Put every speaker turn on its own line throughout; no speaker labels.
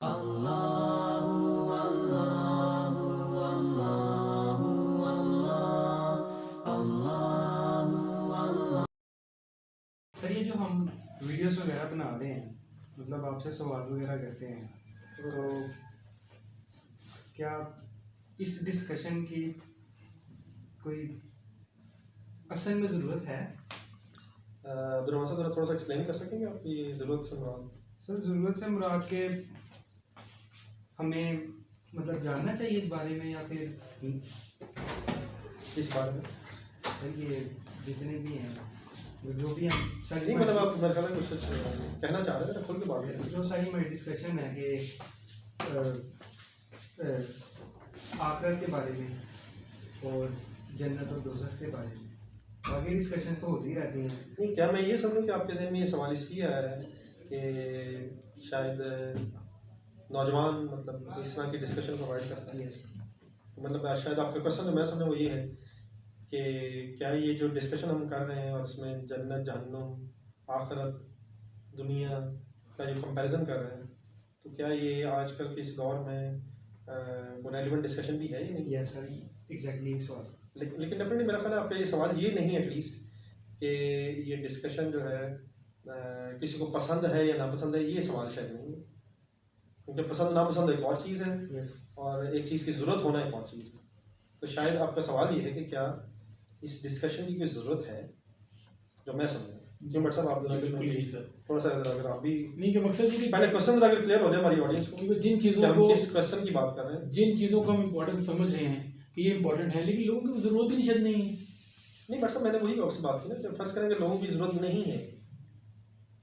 अल्लाहु अल्लाहु अल्लाहु अल्लाह अल्लाहु अल्लाह।
सर ये जो हम वीडियोस वगैरह बनाते हैं, मतलब आपसे सवाल वगैरह करते हैं, तो क्या इस डिस्कशन की कोई असल में ज़रूरत है?
अब्दुल साहब थोड़ा सा एक्सप्लेन कर सकेंगे आपकी ज़रूरत से मुराद?
सर ज़रूरत से मुराद के हमें मतलब जानना चाहिए इस बारे में, या फिर
इस बारे में
सर ये जितने भी हैं जो भी हम
नहीं, मतलब आप मेरे ख्याल में कुछ कहना चाह रहे थे, खुल के बात करें।
जो सारी हमारी डिस्कशन है कि आखिरत के बारे में और जन्नत और दोज़ख के बारे में बाकी डिस्कशन तो होती ही रहती हैं।
नहीं, क्या मैं ये समझूं कि आपके ज़हन में ये सवाल इसलिए आया है कि शायद नौजवान मतलब इस तरह की डिस्कशन प्रोवाइड करता है? मतलब शायद आपका क्वेश्चन जो मैं समझा वो ये है कि क्या ये जो डिस्कशन हम कर रहे हैं और इसमें जन्नत जहन्नुम आखिरत दुनिया का जो कंपैरिजन कर रहे हैं, तो क्या ये आजकल के इस दौर में वो रेलिवेंट डिस्कशन भी है या नहीं?
यस सर, एग्जैक्टली सवाल।
लेकिन डेफिनेटली मेरा ख्याल है आपका ये सवाल ये नहीं एटलीस्ट कि ये डिस्कशन जो है किसी को पसंद है या नापसंद है, ये सवाल शायद नहीं है। क्योंकि पसंद नापसंद एक और चीज़ है और एक चीज़ की ज़रूरत होना एक और चीज़ है। तो शायद आपका सवाल ये है कि क्या इस डिस्कशन की कोई ज़रूरत है, जो मैं समझूँ। क्यों बट साहब आप
बिल्कुल यही सर,
थोड़ा सा अगर आप भी
नहीं कि मकसद ये कि
पहले क्वेश्चन अगर क्लियर हो जाए हमारी ऑडियंस को
क्योंकि जिन
कि
चीज़ों
हम
को
किस क्वेश्चन की बात कर रहे हैं।
जिन चीज़ों को हम इम्पोर्टेंस समझ रहे हैं कि ये इम्पोर्टेंट है, लेकिन लोगों की ज़रूरत ही शायद नहीं है।
नहीं बट साहब, मैंने वही आपसे बात की ना, जब फर्ज करेंगे लोगों की ज़रूरत नहीं है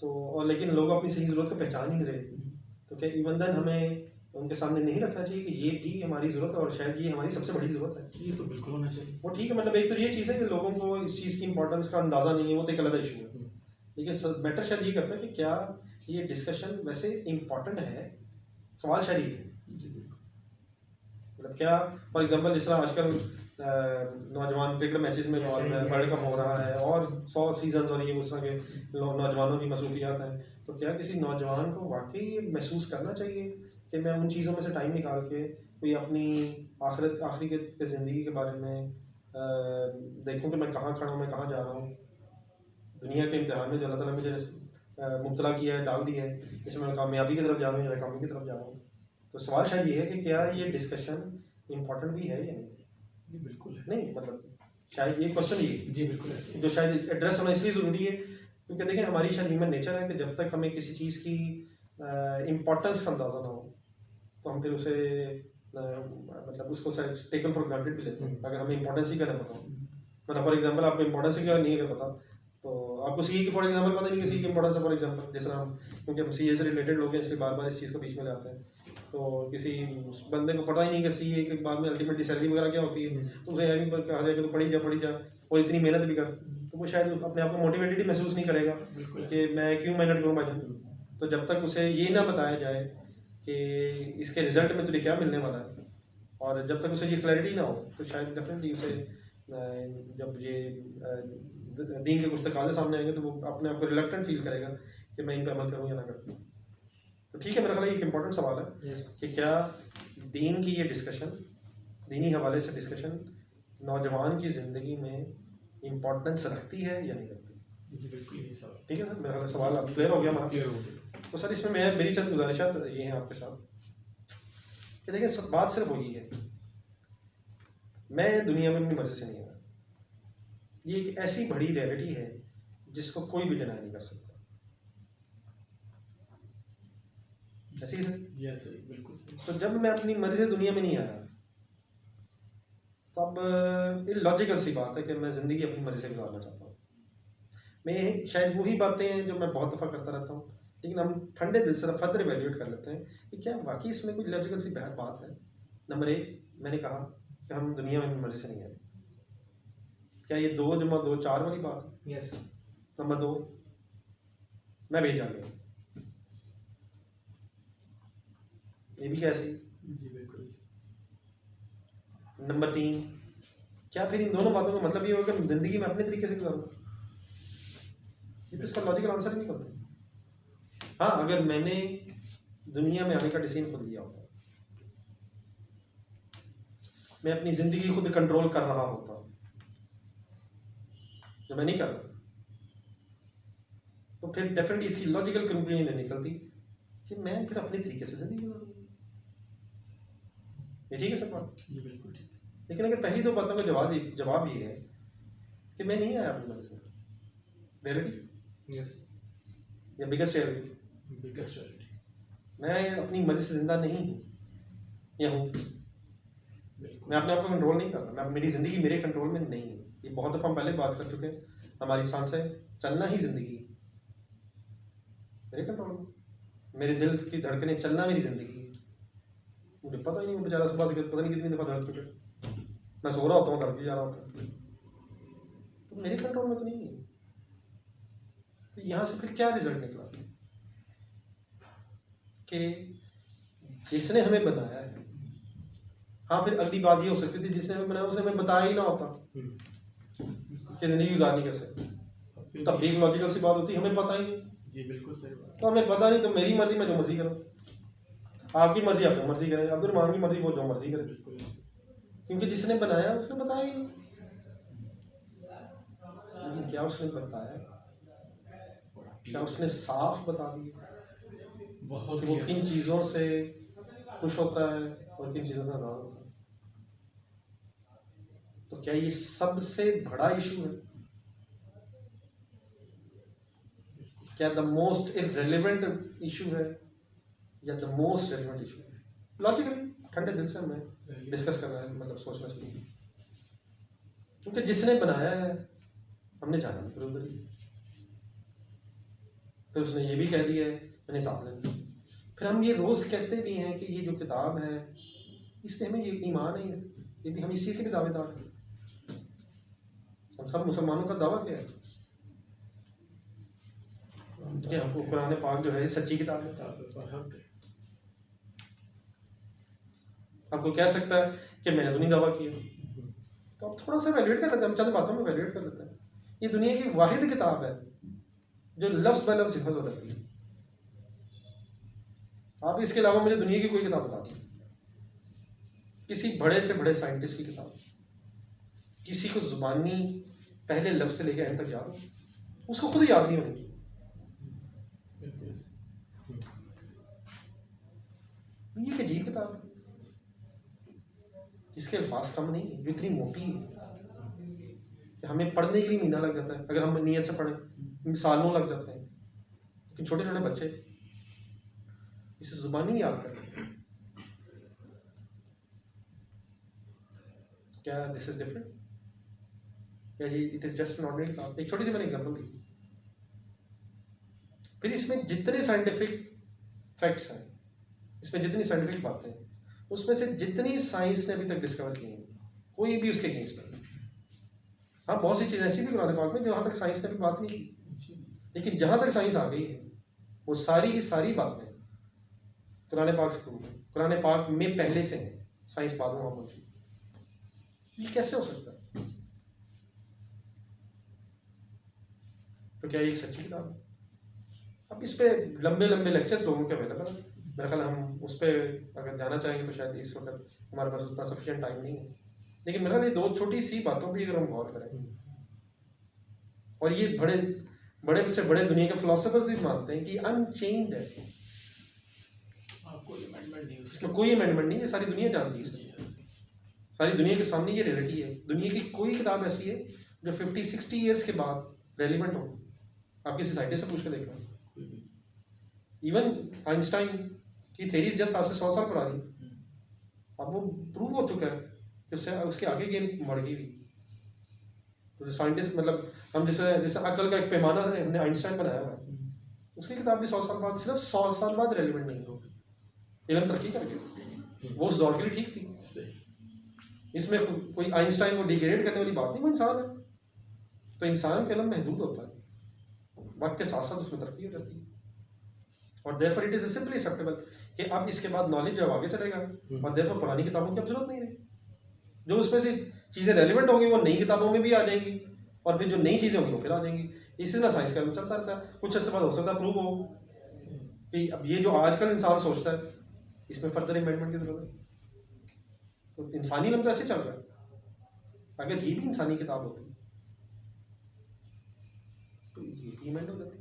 तो, और लेकिन लोग अपनी सही ज़रूरत को पहचान ही नहीं रहे, तो क्या इवन देन हमें उनके सामने नहीं रखना चाहिए कि ये भी हमारी ज़रूरत है और शायद ये हमारी सबसे बड़ी ज़रूरत है?
ये तो बिल्कुल होना चाहिए।
वो ठीक है, मतलब एक तो ये चीज़ है कि लोगों को इस चीज़ की इंपॉर्टेंस का अंदाज़ा नहीं है, वो तो एक अलग इशू है। लेकिन बेटर शायद ये करता है कि क्या ये डिस्कशन वैसे इम्पॉर्टेंट है, सवाल शायद ये है। मतलब क्या फॉर एग्जांपल जिस तरह आजकल नौजवान क्रिकेट मैचेस में वर्ल्ड कप हो रहा है और 100 सीजन्स और ये उस तरह के नौजवानों की मसरूफियात हैं, तो क्या किसी नौजवान को वाकई ये महसूस करना चाहिए कि मैं उन चीज़ों में से टाइम निकाल के कोई अपनी आखिरी के ज़िंदगी के बारे में देखूं कि मैं कहाँ खड़ा हूँ, मैं कहाँ जा रहा हूँ, दुनिया के इम्तिहान में जो अल्लाह ताला मुझे मुब्तला किया है, डाल दिया है, इसमें मैं कामयाबी की तरफ जा रहा हूँ या नाकामी की तरफ जा रहा हूँ। तो सवाल शायद ये है कि क्या ये डिस्कशन इम्पोर्टेंट भी है या नहीं?
बिल्कुल है।
नहीं, मतलब शायद ये क्वेश्चन ये
जी बिल्कुल ऐसे
जो शायद एड्रेस होना इसलिए ज़रूरी है क्योंकि देखिए हमारी शायद ह्यूमन नेचर है कि जब तक हमें किसी चीज़ की इम्पोर्टेंस का अंदाज़ा ना हो तो हम फिर उसे मतलब उसको शायद टेकन फॉर ग्रांटेड भी लेते हैं, अगर हमें इंपॉर्टेंस ही करना पता हो। मतलब फॉर एग्जांपल आपको इंपॉर्टेंस ही क्या नहीं है पता, तो आपको सी ए की फॉर एग्जांपल पता नहीं कि सी की इंपॉर्टेंस है फॉर एग्जांपल, जिस तरह हम क्योंकि हम सी ए से रिलेटेड लोग हैं इसलिए बार बार इस चीज़ को बीच में लाते हैं। तो किसी बंदे को पता ही नहीं कि सी ए के बाद में अल्टीमेटली सैलरी वगैरह क्या होती है, तो उसे यही कहा जाएगा तो पढ़ी जा और इतनी मेहनत भी कर, तो वो शायद अपने आप को मोटिवेटेड ही महसूस नहीं करेगा कि मैं क्यों मेहनत करूँ भाई। तो जब तक उसे ये ना बताया जाए कि इसके रिजल्ट में तुझे क्या मिलने वाला है, और जब तक उसे ये क्लैरिटी ना हो, तो शायद डेफिनेटली उसे जब ये दीन के कुछ तकाज़े सामने आएंगे तो वो अपने आप को रिलक्टेंट फील करेगा कि मैं इन पर अमल करूँ या ना करूँ। तो ठीक है, मेरा ख्याल है एक इम्पोर्टेंट सवाल है कि क्या दीन की ये डिस्कशन, दीनी हवाले से डिस्कशन नौजवान की ज़िंदगी में इम्पोर्टेंस रखती है या नहीं रखती?
बिल्कुल यही सवाल।
ठीक है सर, मेरा ख्याल सवाल अब क्लियर हो गया हमारा।
क्लियर हो गया।
तो सर इसमें मेरी चंद गुजारिशात ये हैं आपके साथ कि देखिए सब बात सिर्फ वही है, मैं दुनिया में अपनी मर्जी से नहीं आया। ये एक ऐसी बड़ी रियलिटी है जिसको कोई भी डिनाई नहीं कर सकता। ऐसी है सर?
यस सर, बिल्कुल सही।
तो जब मैं अपनी मर्जी से दुनिया में नहीं आया तब इलॉजिकल सी बात है कि मैं ज़िंदगी अपनी मर्जी से गुजारना चाहता हूँ। मैं शायद वही बातें हैं जो मैं बहुत दफ़ा करता रहता हूँ, लेकिन हम ठंडे दिल से फर्दर इवेल्यूएट कर लेते हैं कि क्या वाकई इसमें कोई लॉजिकल सी बात है। नंबर एक, मैंने कहा कि हम दुनिया में अपनी मर्जी से नहीं आए, क्या ये 2 + 2 4 वाली बात है?
यस।
नंबर 2, मैं भेजा गया, ये भी कैसे?
जी बिल्कुल।
नंबर 3, क्या फिर इन दोनों बातों का मतलब ये होगा कि ज़िंदगी में अपने तरीके से गुजारूँ? ये तो इसका लॉजिकल आंसर ही नहीं करता। हाँ, अगर मैंने दुनिया में आने का डिसीजन खुद लिया होता, मैं अपनी ज़िंदगी खुद कंट्रोल कर रहा होता, जो मैं नहीं कर रहा, तो फिर डेफिनेटली इसकी लॉजिकल कंक्लूजन निकलती कि मैं फिर अपने तरीके से ज़िंदगी गुजारूंगा। ये ठीक है सब बात?
ये बिल्कुल ठीक।
लेकिन अगर पहली दो बातों का जवाब ये है कि मैं नहीं आया अपनी मदद से, रियलिटी
यस
या बिगेस्ट रियलिटी,
बिगेस्ट रियलिटी।
मैं अपनी मर्जी से जिंदा नहीं हूँ या हूँ,
बिल्कुल।
मैं अपने आप को कंट्रोल नहीं कर रहा, मैं मेरी ज़िंदगी मेरे कंट्रोल में नहीं है। ये बहुत दफ़ा हम पहले बात कर चुके हैं, हमारी सांसें चलना ही ज़िंदगी मेरे कंट्रोल में, मेरे दिल की धड़कनें चलना मेरी ज़िंदगी है। मुझे पता ही नहीं, मैं बेचारा सुबह से पता नहीं कितनी दफ़ा धड़क चुके, मैं सो रहा होता हूँ धड़क जा रहा होता है, तो मेरे कंट्रोल में तो नहीं है। तो यहाँ से फिर क्या रिजल्ट निकला कि जिसने हमें बनाया है, हाँ फिर अगली बात ये हो सकती थी जिसने हमें बनाया उसने हमें बताया ही ना होता कि ज़िंदगी गुजारनी कैसे, तब भी एक लॉजिकल सी बात होती, हमें पता ही नहीं।
ये बिल्कुल सही बात।
तो हमें पता नहीं, तो मेरी मर्जी मैं जो मर्जी करूँ, आपकी मर्जी आप जो मर्जी करें, अब्दुल की मर्जी वो जो मर्जी करे,
बिल्कुल।
क्योंकि जिसने बनाया उसने बताया ही नहीं। लेकिन क्या उसने बताया, क्या उसने साफ बता दिया
बहुत
कि वो किन चीज़ों से खुश होता है और किन चीज़ों से नाराज होता है? तो क्या ये सबसे बड़ा इशू है? क्या द मोस्ट इररिलेवेंट इशू है या द मोस्ट रेलिवेंट इशू है? लॉजिकली ठंडे दिल से हमें डिस्कस करना है, मतलब सोचना चाहिए, क्योंकि जिसने बनाया है हमने जाना भी फिर उधर ही, फिर उसने ये भी कह दिया है मैंने हिसाब ले लिया। फिर हम ये रोज़ कहते भी हैं कि ये जो किताब है इस पर हमें ये ईमान है, ये भी हम इस चीज़ के भी दावेदार हैं। हम सब मुसलमानों का दावा क्या है कि हमको कुरान पाक जो है सच्ची किताब है। अब कोई कह सकता है कि मैंने तो नहीं दावा किया, तो अब थोड़ा सा वैल्यूएट कर लेते हैं, हम चंद बातों में वैल्यूएट कर लेते हैं। ये दुनिया की वाहिद किताब है जो लफ्ज़ बाय लफ्ज़ हिफाजत रहती है। आप इसके अलावा मुझे दुनिया की कोई किताब बता दें, किसी बड़े से बड़े साइंटिस्ट की किताब, किसी को जुबानी पहले लफ्ज़ से लेकर एंड तक याद हो, उसको खुद याद नहीं होनी। ये एक अजीब किताब है जिसके अल्फाज कम नहीं है, जो इतनी मोटी है कि हमें पढ़ने के लिए महीना लग जाता है, अगर हम नियत से पढ़ें सालों लग जाते हैं। लेकिन छोटे छोटे बच्चे इसे जुबानी याद कर लेते हैं। क्या दिस इज डिफरेंट या ये इट इज जस्ट नॉट किताब? एक छोटी सी मैंने एग्जांपल दी। फिर इसमें जितने साइंटिफिक फैक्ट्स हैं, इसमें जितनी साइंटिफिक बातें हैं, उसमें से जितनी साइंस ने अभी तक डिस्कवर की हैं, कोई भी उसके अगेंस्ट नहीं। हाँ, बहुत सी चीज़ें ऐसी भी कुरान पाक में जहाँ तक साइंस ने भी बात नहीं की, लेकिन जहाँ तक साइंस आ गई है वो सारी बातें कुरान पाक से प्रूव है, कुरान पाक में पहले से है, साइंस बाद में वहाँ पहुँची। ये कैसे हो सकता है? तो क्या ये एक सच्ची किताब है? अब इस पे लंबे लंबे लेक्चर लोगों के अवेलेबल है, मेरा ख्याल हम उस पर अगर जाना चाहेंगे तो शायद इस वक्त हमारे पास उतना सफिशिएंट टाइम नहीं है। लेकिन मेरा ये दो छोटी सी बातों पर अगर हम गौर करें, और ये बड़े से बड़े दुनिया के फिलोसफर्स भी मानते हैं कि अनचेंज्ड है, इसमें कोई अमेंडमेंट नहीं है, सारी दुनिया जानती है, सारी दुनिया के सामने ये रियलिटी है। दुनिया की कोई किताब ऐसी है जो 50-60 ईयर्स के बाद रेलिवेंट हो? आप किसी साइंटिस्ट से पूछ के देखना, इवन आइंस्टाइन की थेरीज जस्ट आज से 100 साल पुरानी, अब वो प्रूव हो चुका है कि उसके आगे गेम बढ़ गई हुई। तो जो साइंटिस्ट, मतलब हम जैसे अकल का एक पैमाना है, हमने आइंस्टाइन बनाया हुआ है, उसकी किताब भी 100 साल बाद, सिर्फ 100 साल बाद रेलिवेंट नहीं होगी, इवन तरक्की करके। वो उस दौर के लिए ठीक थी, इसमें कोई आइंस्टाइन को डिग्रेड करने वाली बात नहीं, वो इंसान है, तो इंसान का इल्म महदूद होता है, वक्त के साथ साथ उसमें तरक्की हो जाती है। और therefore it is simply acceptable कि अब इसके बाद नॉलेज जब आगे चलेगा, और देयरफॉर पुरानी किताबों की अब जरूरत नहीं रही, जो उसमें से चीज़ें रेलिवेंट होंगी वो नई किताबों में भी आ जाएंगी, और फिर जो नई चीज़ें होंगी वो फिर आ जाएंगी। इसी तरह साइंस का चलता रहता है, कुछ अर्से बाद हो सकता है प्रूव हो कि अब ये जो आजकल इंसान सोचता है इसमें फर्दर इमेंडमेंट की जरूरत है। तो इंसानी इल्म तो ऐसे चल रहा है, अगर ये भी इंसानी किताब होती तो ये भी इमेंड हो जाती,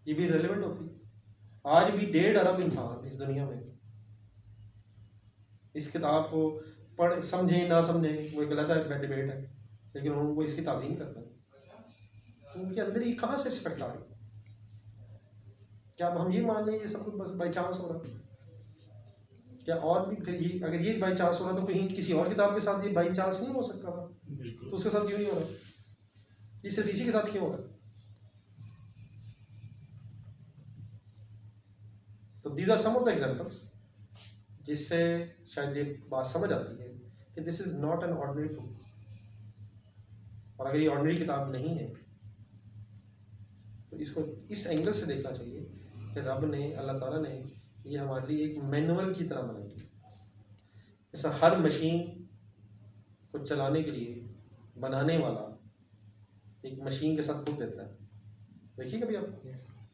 ये भी रेलेवेंट होती। आज भी 1.5 अरब इंसान इस दुनिया में इस किताब को पढ़ समझें ना समझें वो एक अलग डिबेट है, लेकिन वो इसकी ताज़ीम करते हैं। तो उनके अंदर ये कहाँ से रिस्पेक्ट आ रही? क्या अब हम ये मान लें ये सब कुछ बस बाई चांस हो रहा? क्या और भी फिर ये अगर ये बाई चांस हो रहा तो कहीं किसी और किताब के साथ ये बाई चांस नहीं हो सकता था?
बिल्कुल।
तो उसके साथ क्यों नहीं हो रहा? ये सिर्फ इसी के साथ क्यों हो रहा? तो these are some of the examples जिससे शायद ये बात समझ आती है कि this is not an ordinary book. और अगर ये ऑर्डिनरी किताब नहीं है तो इसको इस एंगल से देखना चाहिए कि रब ने, अल्लाह ताला ने ये हमारे लिए एक मैनुअल की तरह बनाई है। जैसा हर मशीन को चलाने के लिए बनाने वाला एक मशीन के साथ बुक देता है, देखिए कभी आप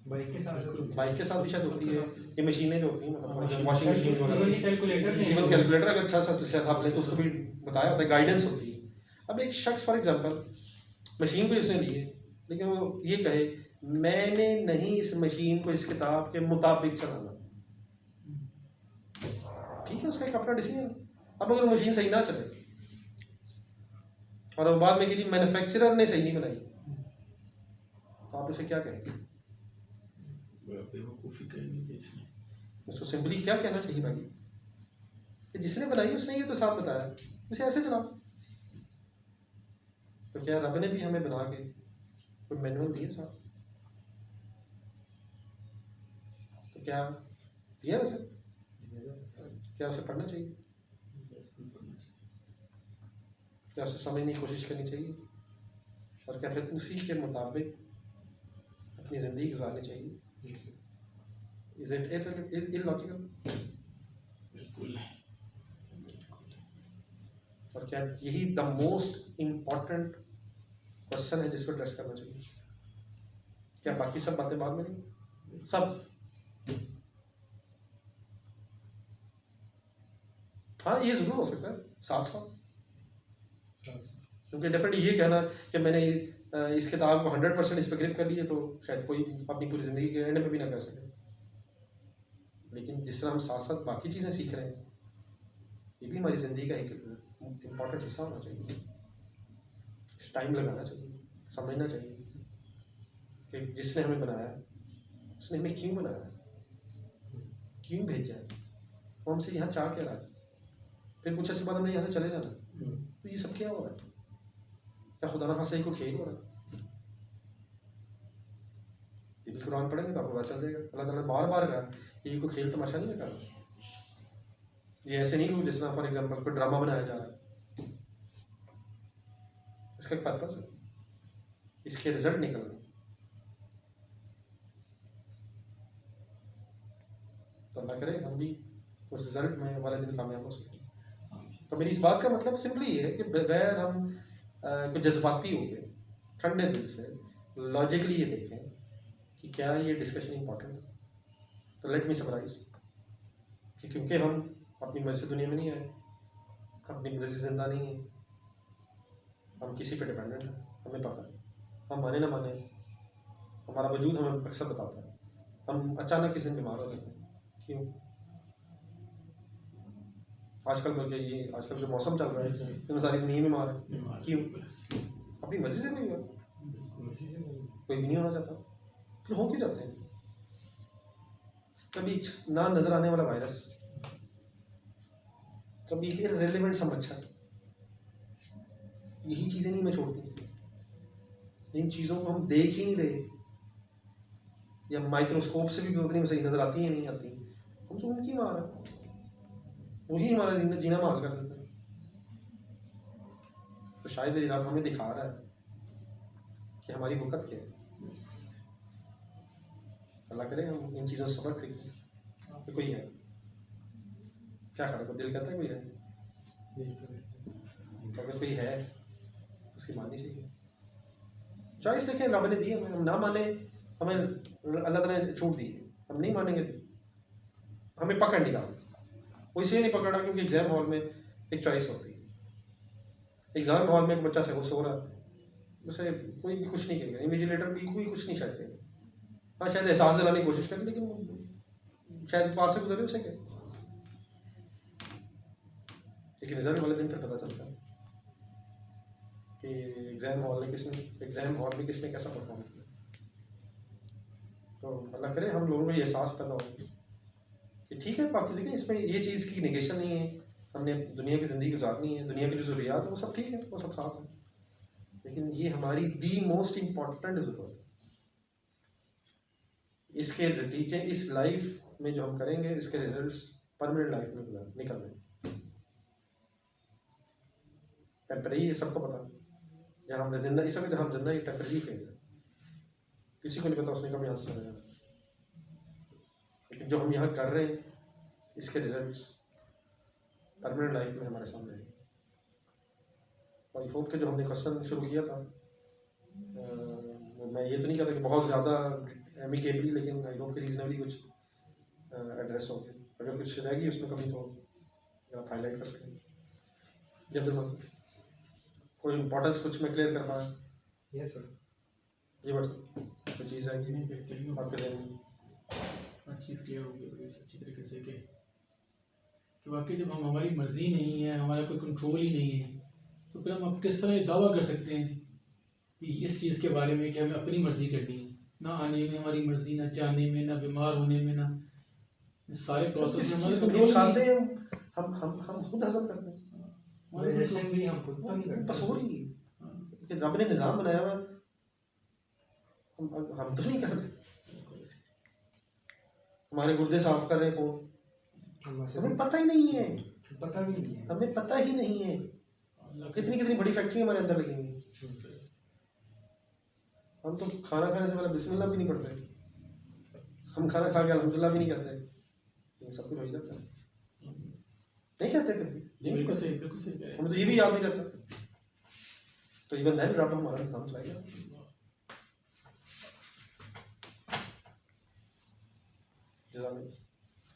बाइक के साथ
बाइक के साथ भी शायद होती है, ये मशीनें जो होती हैं मतलब washing machine
calculator
even calculator अगर अच्छा सा शायद आपने तो उसको भी बताया होता है, गाइडेंस होती है। अब एक शख्स फॉर एग्जांपल मशीन को इसने ली है, लेकिन वो ये कहे मैंने नहीं इस मशीन को इस किताब के मुताबिक चलाना, ठीक है, उसका एक अपना डिसीजन। अब अगर मशीन सही ना चले और बाद में कि मैन्युफैक्चरर ने सही नहीं बनाई तो आप इसे क्या कहेंगे?
बेवकूफ़ी कहेंगे कि इसने।
उसको सिंपली क्या कहना चाहिए भाई कि जिसने बनाई उसने ये तो साथ बताया, उसे ऐसे चलाओ। तो क्या रब ने भी हमें बना के कोई मैनुअल दिए साथ? तो क्या दिया वैसे? क्या उसे पढ़ना चाहिए? क्या उसे समझने की कोशिश करनी चाहिए? और क्या फिर उसी के मुताबिक अपनी ज़िंदगी गुजारनी चाहिए? Is it illogical?
बिल्कुल।
और क्या यही द मोस्ट इम्पॉर्टेंट क्वेश्चन है जिसको एड्रेस करना चाहिए? क्या बाकी सब बातें बाद में नहीं? सब हाँ ये जरूर हो सकता है साथ साथ, क्योंकि डेफिनेटली ये कहना कि मैंने इस किताब को 100% इस पर ग्रिप कर लिए तो शायद कोई अपनी पूरी ज़िंदगी के एंड में भी ना कर सके। लेकिन जिस तरह हम साथ साथ बाकी चीज़ें सीख रहे हैं ये भी हमारी ज़िंदगी का एक इम्पॉर्टेंट हिस्सा होना चाहिए। इस टाइम लगाना चाहिए, समझना चाहिए कि जिसने हमें बनाया उसने हमें क्यों बनाया, क्यों भेजा है, वो हमसे यहाँ चाह क्या रहा है, फिर कुछ ऐसे बाद हमने यहाँ से चले जाना। तो ये सब क्या हो रहा है? क्या खुदा ना खासा को खेल हो रहा है? ये भी कुरान पढ़ेंगे तो आपको पता चल जाएगा। अल्लाह ताला बार बार कहा कि ये कोई खेल तमाशा नहीं कर रहा। ये ऐसे नहीं हो जिस तरह फॉर एग्जाम्पल कोई ड्रामा बनाया जा रहा है। इसका एक पर्पस है, इसके रिजल्ट निकलने। तो अल्लाह करे हम भी उस रिजल्ट में वाले दिन कामयाब हो सकें। तो मेरी इस बात का मतलब सिंपली ये है कि बगैर हम कुछ जज्बाती हो गए ठंडे दिल से लॉजिकली ये देखें कि क्या ये डिस्कशन इम्पोर्टेंट है। तो लेट मी समराइज कि क्योंकि हम अपनी मर्जी से दुनिया में नहीं आए, अपनी मर्जी से जिंदा नहीं है, हम किसी पे डिपेंडेंट हैं। हमें पता है, हम माने ना माने हमारा वजूद हमें अक्सर बताता है। हम अचानक किसी दिन बीमार हो जाते हैं, क्यों? आजकल बल्कि ये आजकल जो मौसम चल रहा है इसमें सारी दुनिया बीमार है, क्यों? अपनी मर्जी से नहीं हुआ, कोई भी नहीं होना चाहता, फिर हो क्यों जाते हैं? कभी ना नजर आने वाला वायरस, कभी एक इररिलेवेंट सा मच्छर, यही चीज़ें नहीं मैं छोड़ती। इन चीज़ों को हम देख ही नहीं रहे या माइक्रोस्कोप से भी उतनी सही नजर आती है नहीं आती, हम तो उनकी मार है, वही हमारा जीना माल कर देते हैं। तो शायद ये रब हमें दिखा रहा है कि हमारी वक़्त क्या है। अल्लाह करे हम इन चीज़ों से सबक सीखें। तो कोई है क्या खड़ा को दिल कहता है कोई है, तो अगर कोई है उसकी माननी चाहिए। चॉइस देखें रब ने दी हमें, हम ना माने हमें अल्लाह ताला ने छूट दी है, हम नहीं मानेंगे, हमें पकड़ नहीं डाला। वो इसलिए नहीं पकड़ा क्योंकि एग्ज़ाम हॉल में एक चॉइस होती है। एग्ज़ाम हॉल में एक बच्चा से वो सो रहा है, उसे कोई भी कुछ नहीं कहेगा, इन्विजिलेटर भी कोई कुछ नहीं शायद कहेगा। हाँ शायद एहसास दिलाने की कोशिश करे, लेकिन वो शायद पास से गुजरे, उसे क्या। लेकिन रिजल्ट वाले दिन फिर पता चलता है कि एग्ज़ाम हॉल में किसने कैसा परफॉर्म किया। तो अल्लाह करे हम लोगों को ये एहसास पैदा हो कि ठीक है, बाकी देखें इसमें ये चीज़ की नेगेशन नहीं है, हमने दुनिया की ज़िंदगी गुजारनी है, दुनिया की जो ज़रूरियात है वो सब ठीक है, वो सब साथ है, लेकिन ये हमारी दी मोस्ट इम्पॉर्टेंट ज़रूरत है। इसके नतीजे इस लाइफ में जो हम करेंगे, इसके रिजल्ट्स परमानेंट लाइफ में निकल रहे। टेम्परेरी है, सबको पता है। जहाँ हमने जिंदा इस वक्त जहाँ हम जिंदा, ये टेम्परेरी फेज है, किसी को नहीं पता उसने कब यहाँ से चले जाना। लेकिन जो हम यहाँ कर रहे हैं, इसके रिजल्ट्स परमानेंट लाइफ में हमारे सामने हैं। आई होप कि जो हमने क्वेश्चन शुरू किया था, मैं ये तो नहीं कहता कि बहुत ज़्यादा एमिकेबली, लेकिन आई होप कि रीजनेबली कुछ एड्रेस हो गया। अगर कुछ रहेगी उसमें कमी तो आप हाईलाइट कर सकें। जब तक कोई इम्पोर्टेंस कुछ मैं क्लियर कर पाया।
Yes sir.
ये बट कोई चीज़ है
नहीं, बेहतरीन
आपके ज़हन में?
हर चीज़ क्लियर होगी बड़ी अच्छी तरीके से कि वाकई जब हम हमारी मर्ज़ी नहीं है, हमारा कोई कंट्रोल ही नहीं है, तो फिर हम अब किस तरह दावा कर सकते हैं कि इस चीज़ के बारे में कि हमें अपनी मर्ज़ी करनी है। ना आने में हमारी मर्ज़ी, ना चाहने में, ना बीमार होने में, ना सारे प्रोसेस में हमारे कंट्रोल
खाते हैं, हम खुद हजम करते हैं,
डाइजेशन भी हम खुद तो नहीं करते।
बस हो रही है कि रब ने निज़ाम बनाया हुआ, हम तो नहीं कर रहे। हमारे गुर्दे साफ कर रहे हैं कौन? हमें पता ही नहीं है,
पता भी नहीं है,
हमें पता ही नहीं है। कितनी कितनी बड़ी फैक्ट्री हमारे अंदर लगेंगी। हम तो खाना खाने से पहले बिस्मिल्लाह भी नहीं पढ़ते, हम खाना खा के अल्हम्दुलिल्लाह भी नहीं कहते, ये सब कुछ हो ही जाता है। नहीं कहते कभी,
बिल्कुल सही, बिल्कुल सही।
हमें तो ये भी याद नहीं रहता। तो इवन दैट रब हमारा निज़ाम चलाएगा। जज़ाकल्लाह।